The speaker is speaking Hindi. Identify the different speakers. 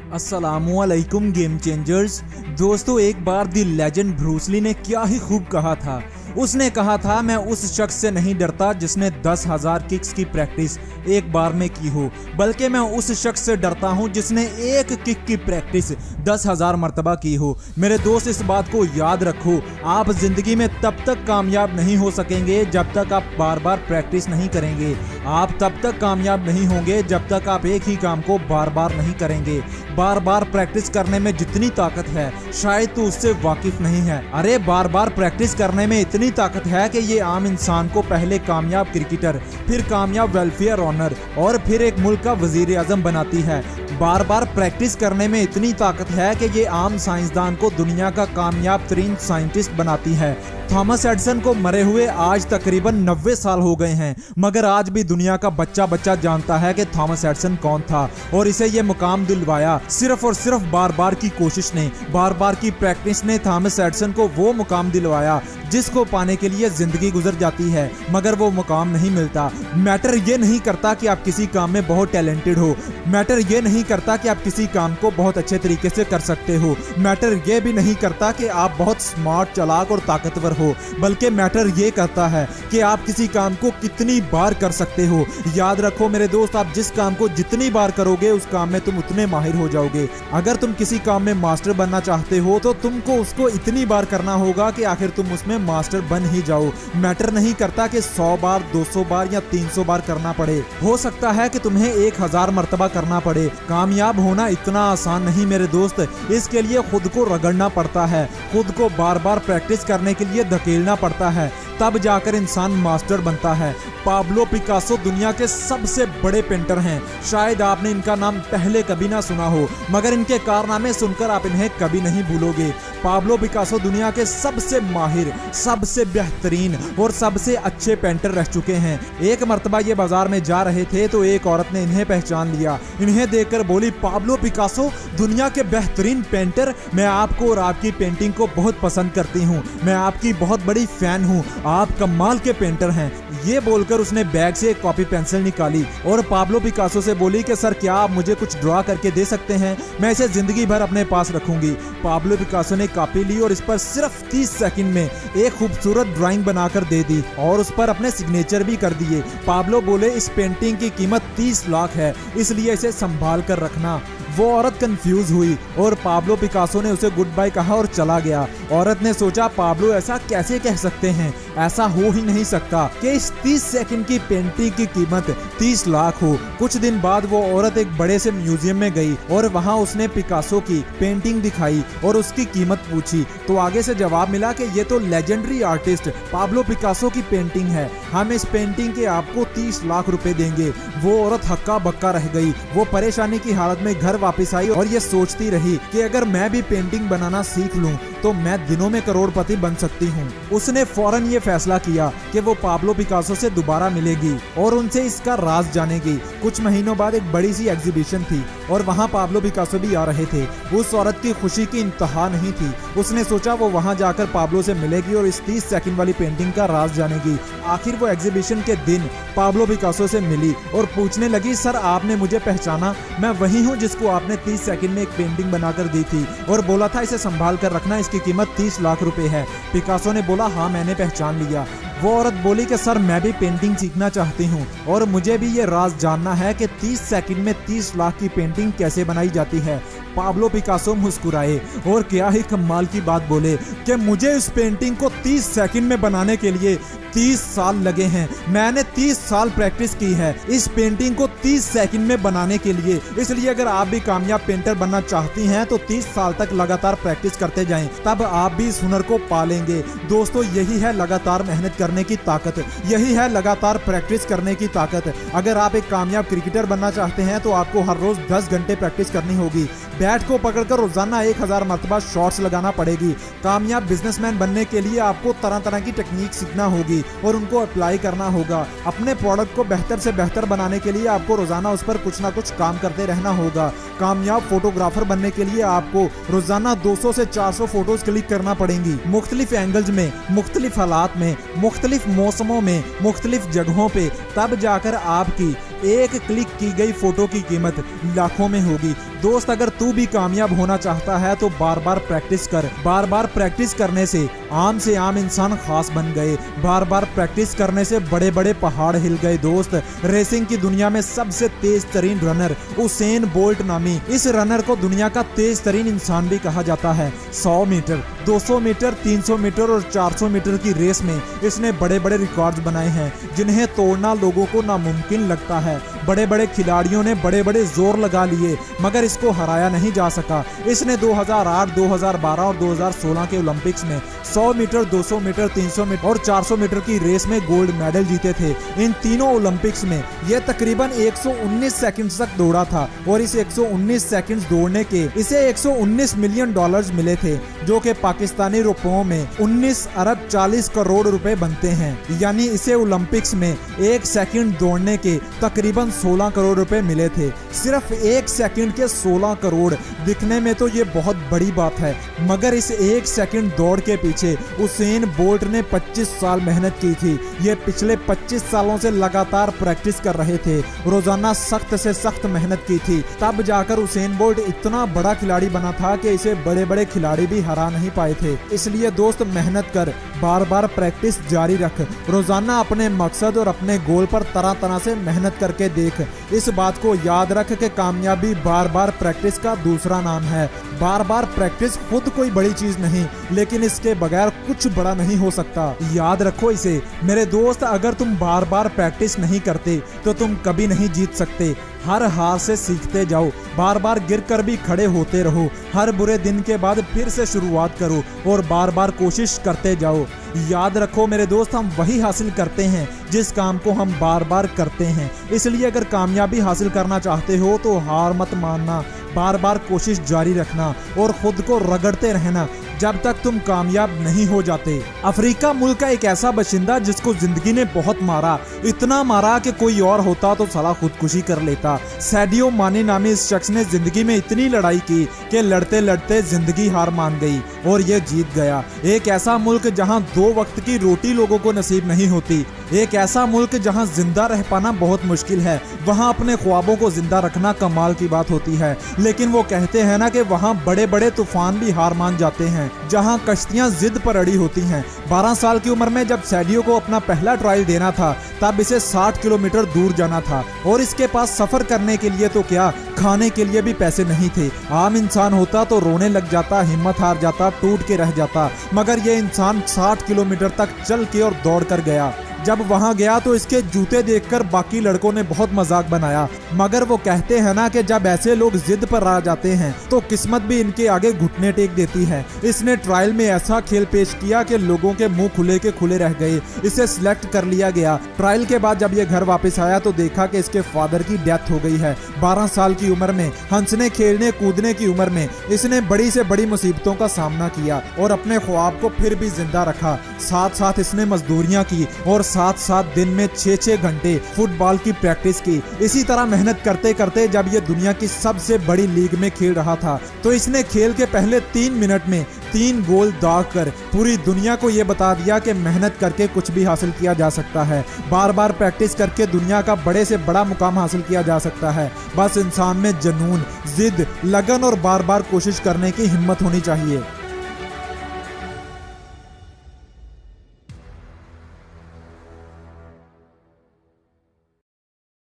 Speaker 1: अस्सलामुअलैकुम गेम चेंजर्स। दोस्तों, एक बार दी लेजेंड ब्रूस ली ने क्या ही खूब कहा था। उसने कहा था, मैं उस शख्स से नहीं डरता जिसने 10,000 किक्स की प्रैक्टिस एक बार में की हो, बल्कि मैं उस शख्स से डरता हूं जिसने एक किक की प्रैक्टिस 10,000 मरतबा की हो। मेरे दोस्त, इस बात को याद रखो, आप जिंदगी में तब तक कामयाब नहीं हो सकेंगे जब तक आप बार बार प्रैक्टिस नहीं करेंगे। आप तब तक कामयाब नहीं होंगे जब तक आप एक ही काम को बार बार नहीं करेंगे। बार बार प्रैक्टिस करने में जितनी ताकत है शायद तू उससे वाकिफ नहीं है। अरे बार बार प्रैक्टिस करने में इतनी ताकत है कि ये आम इंसान को पहले कामयाब क्रिकेटर, फिर कामयाब वेलफेयर ऑनर और फिर एक मुल्क का वजीर आजम बनाती है। बार बार प्रैक्टिस करने में इतनी ताकत है कि ये आम साइंसदान को दुनिया का कामयाब तरीन साइंटिस्ट बनाती है। थॉमस एडिसन को मरे हुए आज तकरीबन 90 साल हो गए हैं, मगर आज भी दुनिया का बच्चा बच्चा जानता है कि थॉमस एडिसन कौन था और इसे ये मुकाम दिलवाया सिर्फ और सिर्फ बार बार की कोशिश ने, बार बार की प्रैक्टिस ने थॉमस एडिसन को वो मुकाम दिलवाया जिसको पाने के लिए जिंदगी गुजर जाती है मगर वो मुकाम नहीं मिलता। मैटर ये नहीं करता कि आप किसी काम में बहुत टैलेंटेड हो, मैटर ये नहीं करता कि आप किसी काम को बहुत अच्छे तरीके से कर सकते हो, मैटर ये भी नहीं करता कि आप बहुत स्मार्ट, चालाक और ताकतवर हो, बल्कि मैटर ये करता है कि आप किसी काम को कितनी बार कर सकते हो। याद रखो मेरे दोस्त, आप जिस काम को जितनी बार करोगे उस काम में तुम उतने माहिर हो जाओगे। अगर तुम किसी काम में मास्टर बनना चाहते हो तो तुमको उसको इतनी बार करना होगा कि आखिर तुम उसमें मास्टर बन ही जाओ। मैटर नहीं करता कि 100 बार, 200 बार या 300 बार करना पड़े, हो सकता है कि तुम्हें 1000 मरतबा करना पड़े। कामयाब होना इतना आसान नहीं मेरे दोस्त, इसके लिए खुद को रगड़ना पड़ता है, खुद को बार बार प्रैक्टिस करने के लिए धकेलना पड़ता है, तब जाकर इंसान मास्टर बनता है। पाब्लो पिकासो दुनिया के सबसे बड़े पेंटर हैं। शायद आपने इनका नाम पहले कभी ना सुना हो, मगर इनके कारनामे सुनकर आप इन्हें कभी नहीं भूलोगे। पाब्लो पिकासो दुनिया के सबसे माहिर, सबसे बेहतरीन और सबसे अच्छे पेंटर रह चुके हैं। एक मर्तबा ये बाजार में जा रहे थे तो एक औरत ने इन्हें पहचान लिया। इन्हें देखकर बोली, पाब्लो पिकासो दुनिया के बेहतरीन पेंटर, मैं आपको और आपकी पेंटिंग को बहुत पसंद करती हूँ, मैं आपकी बहुत बड़ी फैन हूँ, आप कमाल के पेंटर हैं। ये बोलकर उसने बैग से एक कॉपी पेंसिल निकाली और पाब्लो पिकासो से बोली कि सर, क्या आप मुझे कुछ ड्रॉ करके दे सकते हैं, मैं इसे जिंदगी भर अपने पास रखूंगी। पाब्लो पिकासो ने कॉपी ली और इस पर सिर्फ 30 सेकंड में एक खूबसूरत ड्राइंग बनाकर दे दी और उस पर अपने सिग्नेचर भी कर दिए। पाब्लो बोले, इस पेंटिंग की कीमत 30 लाख है, इसलिए इसे संभाल कर रखना। वो औरत कंफ्यूज हुई और पाब्लो पिकासो ने उसे गुड बाय कहा और चला गया। औरत ने सोचा, पाब्लो ऐसा कैसे कह सकते हैं, ऐसा हो ही नहीं सकता कि इस 30 सेकंड की पेंटिंग की कीमत 30 लाख हो। कुछ दिन बाद वो औरत एक बड़े से म्यूजियम में गई और वहां उसने पिकासो की पेंटिंग दिखाई और उसकी कीमत पूछी तो आगे से जवाब मिला कि ये तो लेजेंडरी आर्टिस्ट पाब्लो पिकासो की पेंटिंग है, हम इस पेंटिंग के आपको 30 लाख रुपए देंगे। वो औरत हक्का बक्का रह गई। वो परेशानी की हालत में घर वापस आई और ये सोचती रही कि अगर मैं भी पेंटिंग बनाना सीख लूं तो मैं दिनों में करोड़पति बन सकती हूं। उसने फौरन ये फैसला किया कि वो पाब्लो पिकासो से दोबारा मिलेगी और उनसे इसका राज जानेगी। कुछ महीनों बाद एक बड़ी सी एग्जीबिशन थी और वहां पाब्लो पिकासो भी आ रहे थे। उस औरत की खुशी की इंतहा नहीं थी। उसने सोचा वो वहां जाकर पाब्लो से मिलेगी और इस 30 सेकंड वाली पेंटिंग का राज जानेगी। आखिर वो एग्जीबिशन के दिन पाब्लो पिकासो से मिली और पूछने लगी, सर, आपने मुझे पहचाना? मैं वही हूँ जिसको आपने 30 सेकंड में एक पेंटिंग बनाकर दी थी और बोला था इसे संभाल कर रखना, इसकी कीमत 30 लाख रुपए है। पिकासो ने बोला, हाँ, मैंने पहचान लिया। वो औरत बोली कि सर, मैं भी पेंटिंग सीखना चाहती हूँ और मुझे भी ये राज जानना है कि 30 सेकंड में 30 लाख की पेंटिंग कैसे बनाई जाती है। पाब्लो पिकासो मुस्कुराए और क्या ही कमाल की बात बोले कि मुझे इस पेंटिंग को 30 सेकंड में बनाने के लिए 30 साल लगे हैं। मैंने 30 साल प्रैक्टिस की है इस पेंटिंग को 30 सेकंड में बनाने के लिए। इसलिए अगर आप भी कामयाब पेंटर बनना चाहती हैं तो 30 साल तक लगातार प्रैक्टिस करते जाएं, तब आप भी इस हुनर को पालेंगे। दोस्तों, यही है लगातार मेहनत करने की ताकत, यही है लगातार प्रैक्टिस करने की ताकत। अगर आप एक कामयाब क्रिकेटर बनना चाहते हैं तो आपको हर रोज 10 घंटे प्रैक्टिस करनी होगी। बैट को पकड़कर रोजाना 1000 मरतबा शॉट्स लगाना पड़ेगी। कामयाब बिजनेसमैन बनने के लिए आपको तरह तरह की टेक्निक सीखना होगी और उनको अप्लाई करना होगा। अपने प्रोडक्ट को बेहतर से बेहतर बनाने के लिए आपको रोजाना उस पर कुछ ना कुछ काम करते रहना होगा। कामयाब फोटोग्राफर बनने के लिए आपको रोजाना 200 से 400 फोटोज क्लिक करना पड़ेंगी, मुख्तलिफ एंगल्स में, मुख्तलिफ हालात में, मुख्तलिफ मौसमों में, मुख्तलिफ जगहों पे। तब जाकर आपकी एक क्लिक की गई फोटो की कीमत लाखों में होगी। दोस्त अगर तू भी कामयाब होना चाहता है तो बार बार प्रैक्टिस कर। बार बार प्रैक्टिस करने से आम इंसान खास बन गए। बार बार प्रैक्टिस करने से बड़े बड़े पहाड़ हिल गए। दोस्त रेसिंग की दुनिया में सबसे तेज तरीन रनर उसेन बोल्ट नामी इस रनर को दुनिया का तेज तरीन इंसान भी कहा जाता है। 100 मीटर, 200 मीटर, 300 मीटर और 400 मीटर की रेस में इसने बड़े बड़े रिकॉर्ड्स बनाए हैं जिन्हें तोड़ना लोगों को नामुमकिन लगता है। बड़े बड़े खिलाड़ियों ने बड़े बड़े जोर लगा लिए मगर इसको हराया नहीं जा सका। इसने 2008, 2012 और 2016 के ओलंपिक्स में 100 मीटर, 200 मीटर, 300 मीटर और 400 मीटर की रेस में गोल्ड मेडल जीते थे। इन तीनों ओलंपिक्स में यह तकरीबन 119 सेकंड तक दौड़ा था और इस 119 सेकंड दौड़ने के इसे 119 मिलियन डॉलर्स मिले थे जो कि पाकिस्तानी रुपयों में 19 अरब 40 करोड़ रुपए बनते हैं। यानी इसे ओलंपिक्स में 1 सेकंड दौड़ने के तकरीबन 16 करोड़ रुपए मिले थे। सिर्फ 1 सेकंड के 16 करोड़ दिखने में तो ये बहुत बड़ी बात है मगर इस 1 सेकंड दौड़ के पीछे उसेन बोल्ट ने 25 साल मेहनत की थी। ये पिछले 25 सालों से लगातार प्रैक्टिस कर रहे थे, रोजाना सख्त से सख्त मेहनत की थी, तब जाकर उसेन बोल्ट इतना बड़ा खिलाड़ी बना था कि इसे बड़े बड़े खिलाड़ी भी हरा नहीं पाए थे। इसलिए दोस्त मेहनत कर, बार बार प्रैक्टिस जारी रख, रोजाना अपने मकसद और अपने गोल पर तरह तरह से मेहनत करके देख। इस बात को याद रख कि कामयाबी बार बार प्रैक्टिस का दूसरा नाम है। बार बार प्रैक्टिस खुद कोई बड़ी चीज नहीं लेकिन इसके बगैर कुछ बड़ा नहीं हो सकता। याद रखो इसे मेरे दोस्त, अगर तुम बार बार प्रैक्टिस नहीं करते तो तुम कभी नहीं जीत सकते। हर हार से सीखते जाओ, बार बार गिर कर भी खड़े होते रहो, हर बुरे दिन के बाद फिर से शुरुआत करो और बार बार कोशिश करते जाओ। याद रखो मेरे दोस्त, हम वही हासिल करते हैं जिस काम को हम बार बार करते हैं। इसलिए अगर कामयाबी हासिल करना चाहते हो तो हार मत मानना, बार बार कोशिश जारी रखना और खुद को रगड़ते रहना जब तक तुम कामयाब नहीं हो जाते। अफ्रीका मुल्क का एक ऐसा बाशिंदा जिसको जिंदगी ने बहुत मारा, इतना मारा कि कोई और होता तो साला खुदकुशी कर लेता। सैडियो माने नामी इस शख्स ने जिंदगी में इतनी लड़ाई की कि लड़ते लड़ते जिंदगी हार मान गई और ये जीत गया। एक ऐसा मुल्क जहां 2 वक्त की रोटी लोगों को नसीब नहीं होती, एक ऐसा मुल्क जहां जिंदा रह पाना बहुत मुश्किल है, वहां अपने ख्वाबों को जिंदा रखना कमाल की बात होती है। लेकिन वो कहते हैं ना कि वहां बड़े बड़े तूफान भी हार मान जाते हैं, जहां कश्तियां जिद पर अड़ी होती हैं। 12 साल की उम्र में जब सैडियो को अपना पहला ट्रायल देना था तब इसे 60 किलोमीटर दूर जाना था और इसके पास सफर करने के लिए तो क्या, खाने के लिए भी पैसे नहीं थे। आम इंसान होता तो रोने लग जाता, हिम्मत हार जाता, टूट के रह जाता, मगर ये इंसान 60 किलोमीटर तक चल के और दौड़ कर गया। जब वहां गया तो इसके जूते देखकर बाकी लड़कों ने बहुत मजाक बनाया, मगर वो कहते हैं ना कि जब ऐसे लोग जिद पर आ जाते हैं तो किस्मत भी इनके आगे घुटने टेक देती है। इसने ट्रायल में ऐसा खेल पेश किया कि लोगों के मुंह खुले के खुले रह गए। इसे सिलेक्ट कर लिया गया। ट्रायल के बाद जब ये घर वापस आया तो देखा कि इसके फादर की डेथ हो गई है। 12 साल की उम्र में, हंसने खेलने कूदने की उम्र में इसने बड़ी से बड़ी मुसीबतों का सामना किया और अपने ख्वाब को फिर भी जिंदा रखा। साथ साथ इसने मजदूरियां की और साथ साथ दिन में 6-6 घंटे फुटबॉल की प्रैक्टिस की। इसी तरह मेहनत करते करते जब ये दुनिया की सबसे बड़ी लीग में खेल रहा था तो इसने खेल के पहले 3 मिनट में 3 गोल दाग कर पूरी दुनिया को ये बता दिया कि मेहनत करके कुछ भी हासिल किया जा सकता है। बार बार प्रैक्टिस करके दुनिया का बड़े से बड़ा मुकाम हासिल किया जा सकता है। बस इंसान में जुनून, जिद, लगन और बार बार कोशिश करने की हिम्मत होनी चाहिए।